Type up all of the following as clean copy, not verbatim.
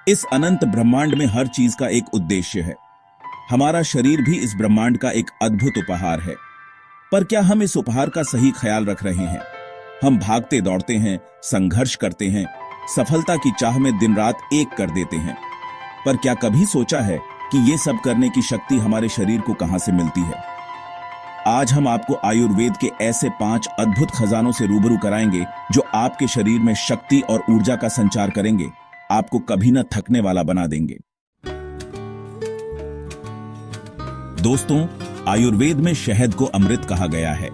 इस अनंत ब्रह्मांड में हर चीज का एक उद्देश्य है। हमारा शरीर भी इस ब्रह्मांड का एक अद्भुत उपहार है। पर क्या हम इस उपहार का सही ख्याल रख रहे हैं? हम भागते दौड़ते हैं, संघर्ष करते हैं, सफलता की चाह में दिन रात एक कर देते हैं। पर क्या कभी सोचा है कि ये सब करने की शक्ति हमारे शरीर को कहां से मिलती है? आज हम आपको आयुर्वेद के ऐसे 5 अद्भुत खजानों से रूबरू कराएंगे जो आपके शरीर में शक्ति और ऊर्जा का संचार करेंगे, आपको कभी न थकने वाला बना देंगे। दोस्तों, आयुर्वेद में शहद को अमृत कहा गया है।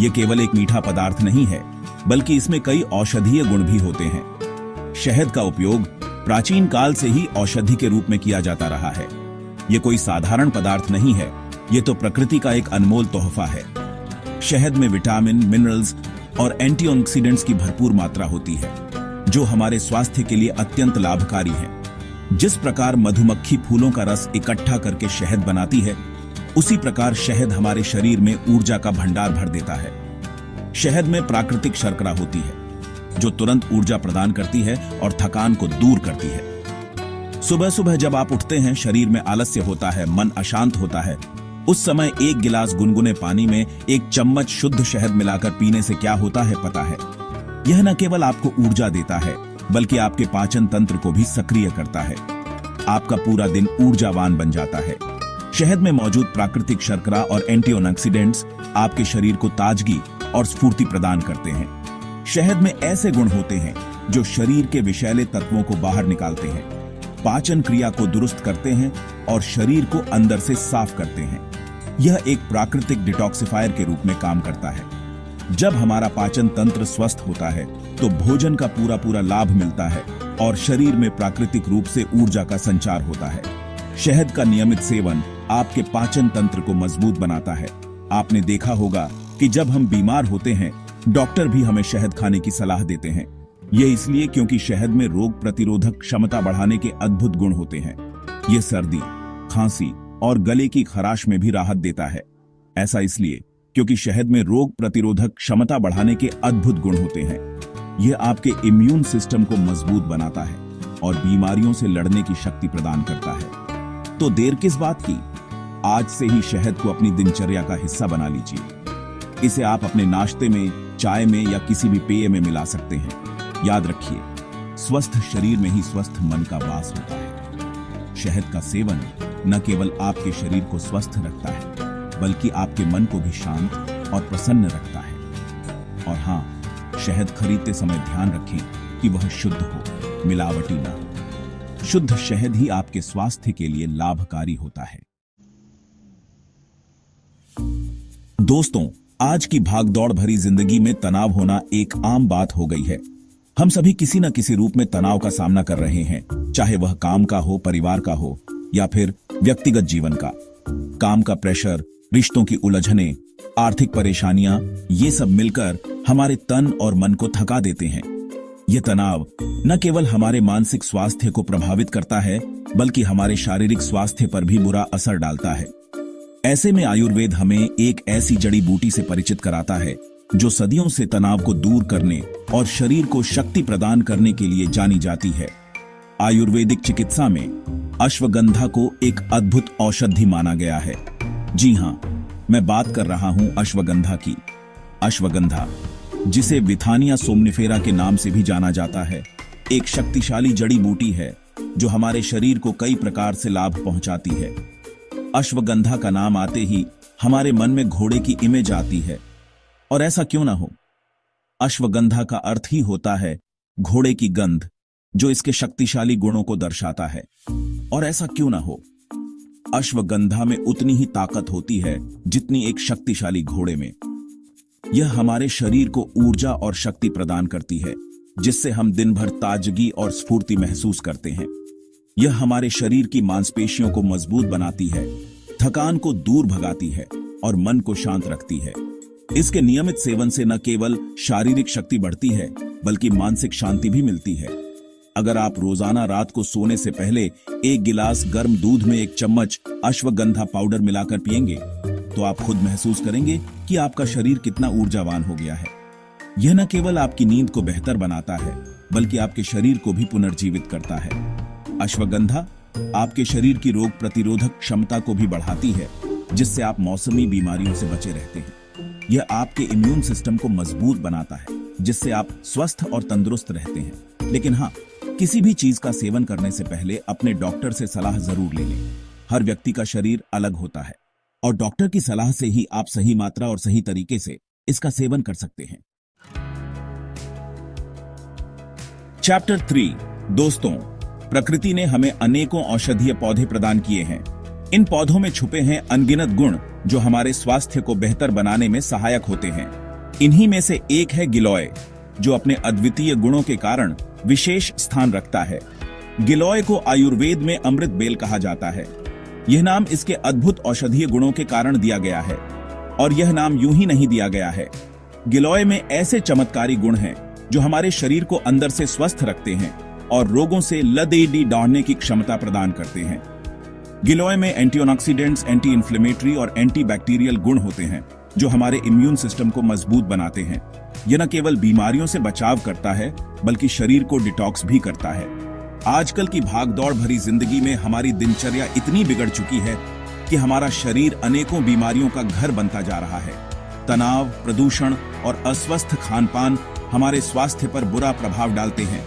यह केवल एक मीठा पदार्थ नहीं है, बल्कि इसमें कई औषधीय गुण भी होते हैं। शहद का उपयोग प्राचीन काल से ही औषधि के रूप में किया जाता रहा है। यह कोई साधारण पदार्थ नहीं है, यह तो प्रकृति का एक अनमोल तोहफा है। शहद में विटामिन, मिनरल्स और एंटीऑक्सीडेंट्स की भरपूर मात्रा होती है, जो हमारे स्वास्थ्य के लिए अत्यंत लाभकारी है। जिस प्रकार मधुमक्खी फूलों का रस इकट्ठा करके शहद बनाती है, उसी प्रकार शहद हमारे शरीर में ऊर्जा का भंडार भर देता है। शहद में प्राकृतिक शर्करा होती है, जो तुरंत ऊर्जा प्रदान करती है और थकान को दूर करती है। सुबह सुबह जब आप उठते हैं, शरीर में आलस्य होता है, मन अशांत होता है। उस समय 1 गिलास गुनगुने पानी में 1 चम्मच शुद्ध शहद मिलाकर पीने से क्या होता है पता है? यह न केवल आपको ऊर्जा देता है, बल्कि आपके पाचन तंत्र को भी सक्रिय करता है। आपका पूरा दिन ऊर्जावान बन जाता है। शहद में मौजूद प्राकृतिक शर्करा और एंटीऑक्सीडेंट्स आपके शरीर को ताजगी और स्फूर्ति प्रदान करते हैं। शहद में ऐसे गुण होते हैं जो शरीर के विषैले तत्वों को बाहर निकालते हैं, पाचन क्रिया को दुरुस्त करते हैं और शरीर को अंदर से साफ करते हैं। यह एक प्राकृतिक डिटॉक्सिफायर के रूप में काम करता है। जब हमारा पाचन तंत्र स्वस्थ होता है, तो भोजन का पूरा लाभ मिलता है और शरीर में प्राकृतिक रूप से ऊर्जा का संचार होता है। शहद का नियमित सेवन आपके पाचन तंत्र को मजबूत बनाता है। आपने देखा होगा कि जब हम बीमार होते हैं, डॉक्टर भी हमें शहद खाने की सलाह देते हैं। यह इसलिए क्योंकि शहद में रोग प्रतिरोधक क्षमता बढ़ाने के अद्भुत गुण होते हैं। यह सर्दी, खांसी और गले की खराश में भी राहत देता है। ऐसा इसलिए क्योंकि शहद में रोग प्रतिरोधक क्षमता बढ़ाने के अद्भुत गुण होते हैं। यह आपके इम्यून सिस्टम को मजबूत बनाता है और बीमारियों से लड़ने की शक्ति प्रदान करता है। तो देर किस बात की? आज से ही शहद को अपनी दिनचर्या का हिस्सा बना लीजिए। इसे आप अपने नाश्ते में, चाय में या किसी भी पेय में मिला सकते हैं। याद रखिए, स्वस्थ शरीर में ही स्वस्थ मन का वास होता है। शहद का सेवन न केवल आपके शरीर को स्वस्थ रखता है, बल्कि आपके मन को भी शांत और प्रसन्न रखता है। और हाँ, शहद खरीदते समय ध्यान रखें कि वह शुद्ध हो, मिलावटी ना हो। शुद्ध शहद ही आपके स्वास्थ्य के लिए लाभकारी होता है। दोस्तों, आज की भागदौड़ भरी जिंदगी में तनाव होना एक आम बात हो गई है। हम सभी किसी न किसी रूप में तनाव का सामना कर रहे हैं, चाहे वह काम का हो, परिवार का हो या फिर व्यक्तिगत जीवन का। काम का प्रेशर, रिश्तों की उलझनें, आर्थिक परेशानियां, ये सब मिलकर हमारे तन और मन को थका देते हैं। यह तनाव न केवल हमारे मानसिक स्वास्थ्य को प्रभावित करता है, बल्कि हमारे शारीरिक स्वास्थ्य पर भी बुरा असर डालता है। ऐसे में आयुर्वेद हमें एक ऐसी जड़ी बूटी से परिचित कराता है जो सदियों से तनाव को दूर करने और शरीर को शक्ति प्रदान करने के लिए जानी जाती है। आयुर्वेदिक चिकित्सा में अश्वगंधा को एक अद्भुत औषधि माना गया है। जी हां, मैं बात कर रहा हूं अश्वगंधा की। अश्वगंधा, जिसे विथानिया सोमनिफेरा के नाम से भी जाना जाता है, एक शक्तिशाली जड़ी बूटी है जो हमारे शरीर को कई प्रकार से लाभ पहुंचाती है। अश्वगंधा का नाम आते ही हमारे मन में घोड़े की इमेज आती है, और ऐसा क्यों ना हो। अश्वगंधा का अर्थ ही होता है घोड़े की गंध, जो इसके शक्तिशाली गुणों को दर्शाता है। और ऐसा क्यों ना हो, अश्वगंधा में उतनी ही ताकत होती है जितनी एक शक्तिशाली घोड़े में। यह हमारे शरीर को ऊर्जा और शक्ति प्रदान करती है, जिससे हम दिन भर ताजगी और स्फूर्ति महसूस करते हैं। यह हमारे शरीर की मांसपेशियों को मजबूत बनाती है, थकान को दूर भगाती है और मन को शांत रखती है। इसके नियमित सेवन से न केवल शारीरिक शक्ति बढ़ती है, बल्कि मानसिक शांति भी मिलती है। अगर आप रोजाना रात को सोने से पहले 1 गिलास गर्म दूध में 1 चम्मच अश्वगंधा पाउडर मिलाकर पिएंगे, तो आप खुद महसूस करेंगे कि आपका शरीर कितना ऊर्जावान हो गया है। यह न केवल आपकी नींद को बेहतर बनाता है, बल्कि आपके शरीर को भी पुनर्जीवित करता है। अश्वगंधा आपके शरीर की रोग प्रतिरोधक क्षमता को भी बढ़ाती है, जिससे आप मौसमी बीमारियों से बचे रहते हैं। यह आपके इम्यून सिस्टम को मजबूत बनाता है, जिससे आप स्वस्थ और तंदुरुस्त रहते हैं। लेकिन हाँ, किसी भी चीज का सेवन करने से पहले अपने डॉक्टर से सलाह जरूर ले लें। हर व्यक्ति का शरीर अलग होता है और डॉक्टर की सलाह से ही आप सही मात्रा और सही तरीके से इसका सेवन कर सकते हैं। चैप्टर 3 दोस्तों, प्रकृति ने हमें अनेकों औषधीय पौधे प्रदान किए हैं। इन पौधों में छुपे हैं अनगिनत गुण जो हमारे स्वास्थ्य को बेहतर बनाने में सहायक होते हैं। इन्हीं में से एक है गिलोय, जो अपने अद्वितीय गुणों के कारण विशेष स्थान रखता है। गिलोय को आयुर्वेद में अमृत बेल कहा जाता है। यह नाम इसके अद्भुत औषधीय गुणों के कारण दिया गया है, और यह नाम यूं ही नहीं दिया गया है। गिलोय में ऐसे चमत्कारी गुण हैं जो हमारे शरीर को अंदर से स्वस्थ रखते हैं और रोगों से लड़ने दौड़ने की क्षमता प्रदान करते हैं। गिलोय में एंटीऑक्सीडेंट्स, एंटी इन्फ्लेमेटरी और एंटी बैक्टीरियल गुण होते हैं जो हमारे इम्यून सिस्टम को मजबूत बनाते हैं। यह न केवल बीमारियों से बचाव करता है, बल्कि शरीर को डिटॉक्स भी करता है। आजकल की भागदौड़ भरी जिंदगी में हमारी दिनचर्या इतनी बिगड़ चुकी है कि हमारा शरीर अनेकों बीमारियों का घर बनता जा रहा है। तनाव, प्रदूषण और अस्वस्थ खानपान हमारे स्वास्थ्य पर बुरा प्रभाव डालते हैं।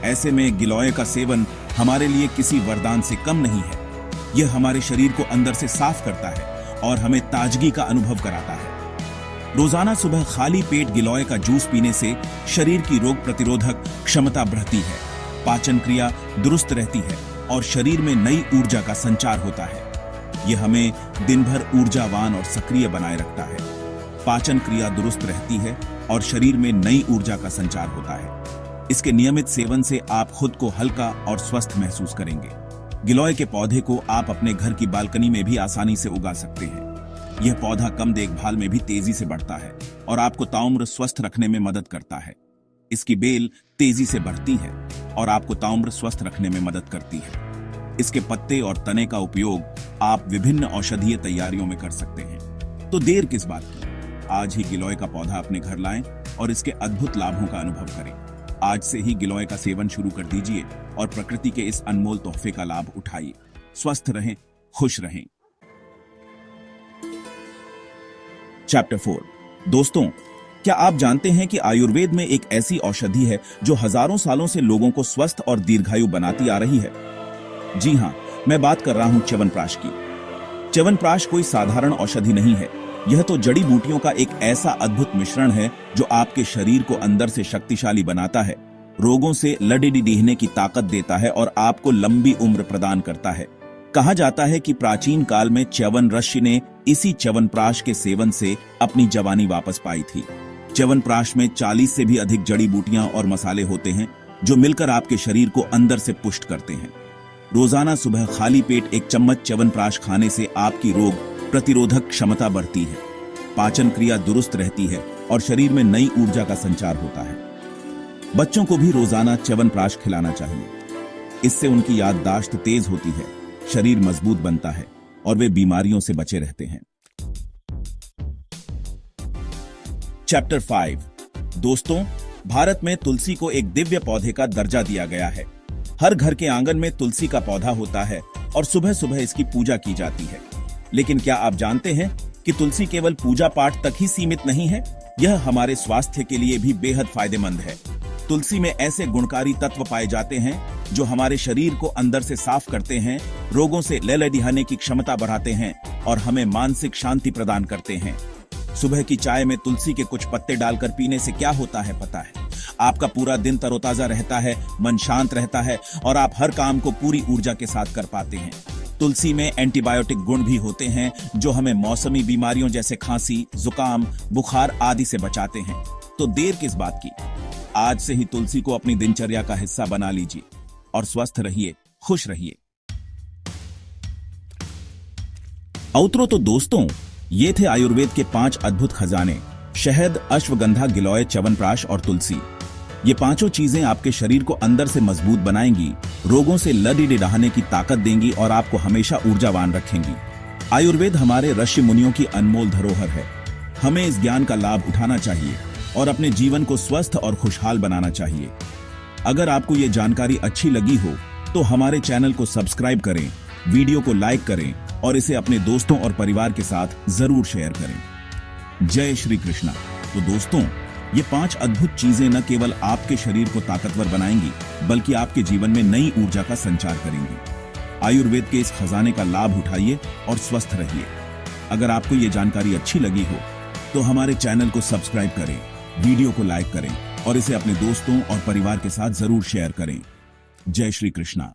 ऐसे में गिलोय का सेवन हमारे लिए किसी वरदान से कम नहीं है। यह हमारे शरीर को अंदर से साफ करता है और हमें ताजगी का अनुभव कराता है। रोजाना सुबह खाली पेट गिलोय का जूस पीने से शरीर की रोग प्रतिरोधक क्षमता बढ़ती है, पाचन क्रिया दुरुस्त रहती है और शरीर में नई ऊर्जा का संचार होता है। यह हमें दिन भर ऊर्जावान और सक्रिय बनाए रखता है। पाचन क्रिया दुरुस्त रहती है और शरीर में नई ऊर्जा का संचार होता है। इसके नियमित सेवन से आप खुद को हल्का और स्वस्थ महसूस करेंगे। गिलोय के पौधे को आप अपने घर की बालकनी में भी आसानी से उगा सकते हैं। यह पौधा कम देखभाल में भी तेजी से बढ़ता है और आपको ताउम्र स्वस्थ रखने में मदद करता है। इसकी बेल तेजी से बढ़ती है और आपको ताउम्र स्वस्थ रखने में मदद करती है। इसके पत्ते और तने का उपयोग आप विभिन्न औषधीय तैयारियों में कर सकते हैं। तो देर किस बात की, आज ही गिलोय का पौधा अपने घर लाएं और इसके अद्भुत लाभों का अनुभव करें। आज से ही गिलोय का सेवन शुरू कर दीजिए और प्रकृति के इस अनमोल तोहफे का लाभ उठाइए। स्वस्थ रहें, खुश रहें। चैप्टर 4 दोस्तों, क्या आप जानते हैं कि आयुर्वेद में एक ऐसी औषधि है जो हजारों सालों से लोगों को स्वस्थ और दीर्घायु बनाती आ रही है? जी हां, मैं बात कर रहा हूं च्यवनप्राश की। च्यवनप्राश कोई साधारण औषधि नहीं है। यह तो जड़ी बूटियों का एक ऐसा अद्भुत मिश्रण है जो आपके शरीर को अंदर से शक्तिशाली बनाता है, रोगों से लड़ने की ताकत देता है और आपको लंबी उम्र प्रदान करता है। कहा जाता है कि प्राचीन काल में च्यवन ऋषि ने इसी च्यवनप्राश के सेवन से अपनी जवानी वापस पाई थी। च्यवनप्राश में 40 से भी अधिक जड़ी बूटियां और मसाले होते हैं जो मिलकर आपके शरीर को अंदर से पुष्ट करते हैं। रोजाना सुबह खाली पेट 1 चम्मच च्यवनप्राश खाने से आपकी रोग प्रतिरोधक क्षमता बढ़ती है, पाचन क्रिया दुरुस्त रहती है और शरीर में नई ऊर्जा का संचार होता है। बच्चों को भी रोजाना च्यवनप्राश खिलाना चाहिए। इससे उनकी याददाश्त तेज होती है, शरीर मजबूत बनता है और वे बीमारियों से बचे रहते हैं। चैप्टर 5 दोस्तों, भारत में तुलसी को एक दिव्य पौधे का दर्जा दिया गया है। हर घर के आंगन में तुलसी का पौधा होता है और सुबह सुबह इसकी पूजा की जाती है। लेकिन क्या आप जानते हैं कि तुलसी केवल पूजा पाठ तक ही सीमित नहीं है, यह हमारे स्वास्थ्य के लिए भी बेहद फायदेमंद है। तुलसी में ऐसे गुणकारी तत्व पाए जाते हैं जो हमारे शरीर को अंदर से साफ करते हैं, रोगों से लड़ने की क्षमता बढ़ाते हैं और हमें मानसिक शांति प्रदान करते हैं। सुबह की चाय में तुलसी के कुछ पत्ते डालकर पीने से क्या होता है पता है? आपका पूरा दिन तरोताजा रहता है, मन शांत रहता है और आप हर काम को पूरी ऊर्जा के साथ कर पाते हैं। तुलसी में एंटीबायोटिक गुण भी होते हैं जो हमें मौसमी बीमारियों जैसे खांसी, जुकाम, बुखार आदि से बचाते हैं। तो देर किस बात की, आज से ही तुलसी को अपनी दिनचर्या का हिस्सा बना लीजिए और स्वस्थ रहिए, खुश रहिए। औतरो तो दोस्तों, ये थे आयुर्वेद के 5 अद्भुत खजाने, शहद, अश्वगंधा, गिलोय, च्यवनप्राश और तुलसी। ये पांचों चीजें आपके शरीर को अंदर से मजबूत बनाएंगी, रोगों से लड़ने की ताकत देंगी और आपको हमेशा ऊर्जावान रखेंगी। आयुर्वेद हमारे ऋषि मुनियों की अनमोल धरोहर है। हमें इस ज्ञान का लाभ उठाना चाहिए और अपने जीवन को स्वस्थ और खुशहाल बनाना चाहिए। अगर आपको ये जानकारी अच्छी लगी हो तो हमारे चैनल को सब्सक्राइब करें, वीडियो को लाइक करें और इसे अपने दोस्तों और परिवार के साथ जरूर शेयर करें। जय श्री कृष्णा। तो दोस्तों, ये 5 अद्भुत चीजें न केवल आपके शरीर को ताकतवर बनाएंगी बल्कि आपके जीवन में नई ऊर्जा का संचार करेंगी। आयुर्वेद के इस खजाने का लाभ उठाइए और स्वस्थ रहिए। अगर आपको ये जानकारी अच्छी लगी हो तो हमारे चैनल को सब्सक्राइब करें, वीडियो को लाइक करें और इसे अपने दोस्तों और परिवार के साथ जरूर शेयर करें। जय श्री कृष्णा।